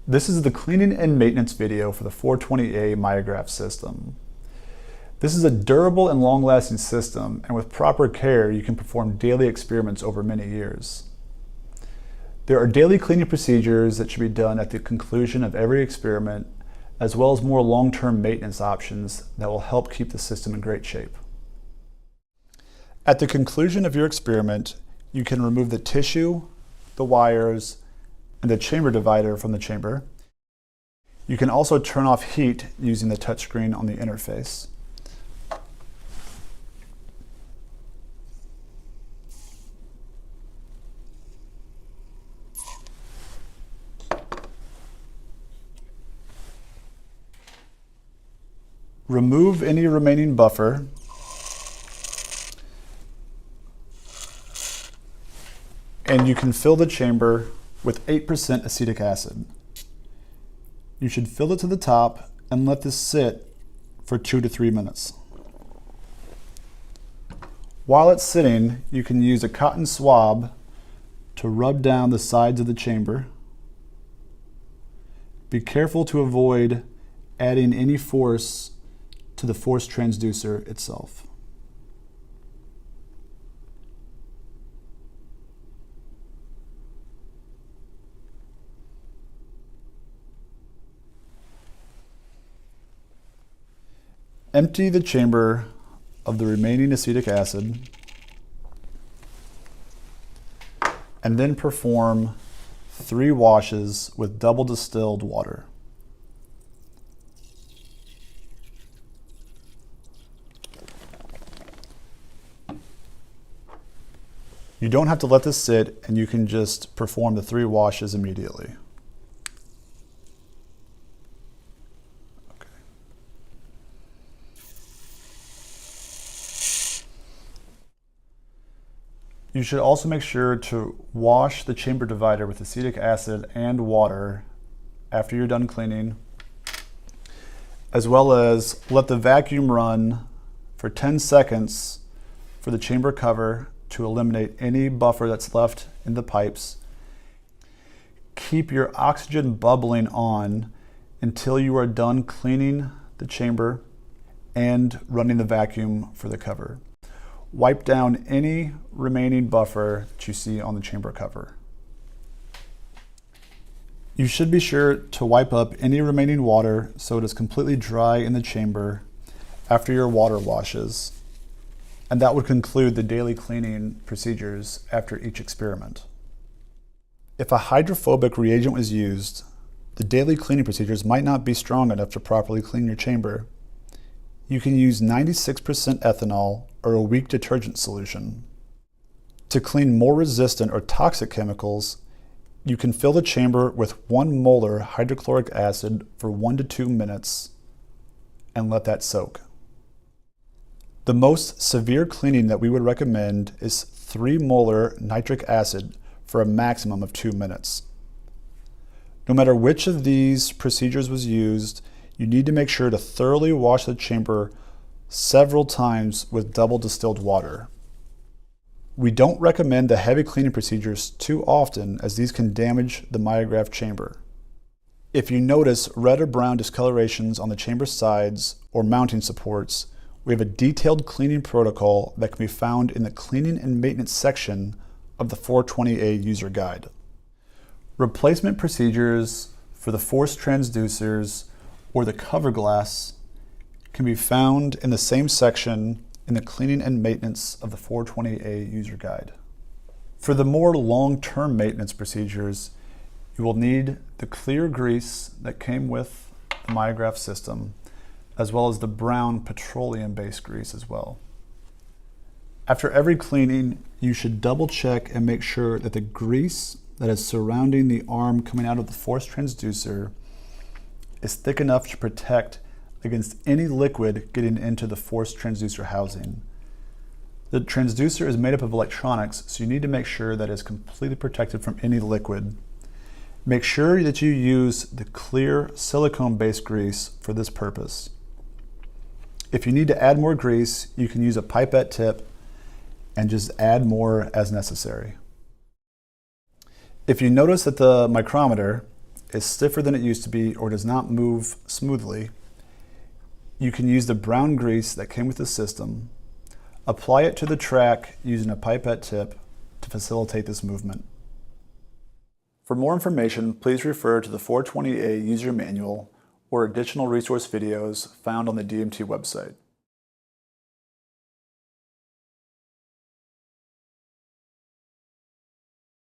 This is the cleaning and maintenance video for the 420A Myograph system. This is a durable and long-lasting system, and with proper care, you can perform daily experiments over many years. There are daily cleaning procedures that should be done at the conclusion of every experiment, as well as more long-term maintenance options that will help keep the system in great shape. At the conclusion of your experiment, you can remove the tissue, the wires, and the chamber divider from the chamber. You can also turn off heat using the touchscreen on the interface. Remove any remaining buffer. And you can fill the chamber with 8% acetic acid. You should fill it to the top and let this sit for 2 to 3 minutes. While it's sitting, you can use a cotton swab to rub down the sides of the chamber. Be careful to avoid adding any force to the force transducer itself. Empty the chamber of the remaining acetic acid and then perform 3 washes with double distilled water. You don't have to let this sit, and you can just perform the 3 washes immediately. You should also make sure to wash the chamber divider with acetic acid and water after you're done cleaning, as well as let the vacuum run for 10 seconds for the chamber cover to eliminate any buffer that's left in the pipes. Keep your oxygen bubbling on until you are done cleaning the chamber and running the vacuum for the cover. Wipe down any remaining buffer that you see on the chamber cover. You should be sure to wipe up any remaining water so it is completely dry in the chamber after your water washes. And that would conclude the daily cleaning procedures after each experiment. If a hydrophobic reagent was used, the daily cleaning procedures might not be strong enough to properly clean your chamber. You can use 96% ethanol or a weak detergent solution. To clean more resistant or toxic chemicals, you can fill the chamber with 1 molar hydrochloric acid for 1 to 2 minutes and let that soak. The most severe cleaning that we would recommend is 3 molar nitric acid for a maximum of 2 minutes. No matter which of these procedures was used, you need to make sure to thoroughly wash the chamber several times with double distilled water. We don't recommend the heavy cleaning procedures too often, as these can damage the myograph chamber. If you notice red or brown discolorations on the chamber sides or mounting supports, we have a detailed cleaning protocol that can be found in the cleaning and maintenance section of the 420A user guide. Replacement procedures for the force transducers or the cover glass can be found in the same section in the cleaning and maintenance of the 420A user guide. For the more long-term maintenance procedures, you will need the clear grease that came with the myograph system, as well as the brown petroleum-based grease as well. After every cleaning, you should double check and make sure that the grease that is surrounding the arm coming out of the force transducer is thick enough to protect against any liquid getting into the force transducer housing. The transducer is made up of electronics, so you need to make sure that it's completely protected from any liquid. Make sure that you use the clear silicone-based grease for this purpose. If you need to add more grease, you can use a pipette tip and just add more as necessary. If you notice that the micrometer is stiffer than it used to be or does not move smoothly, you can use the brown grease that came with the system, apply it to the track using a pipette tip to facilitate this movement. For more information, please refer to the 420A user manual or additional resource videos found on the DMT website.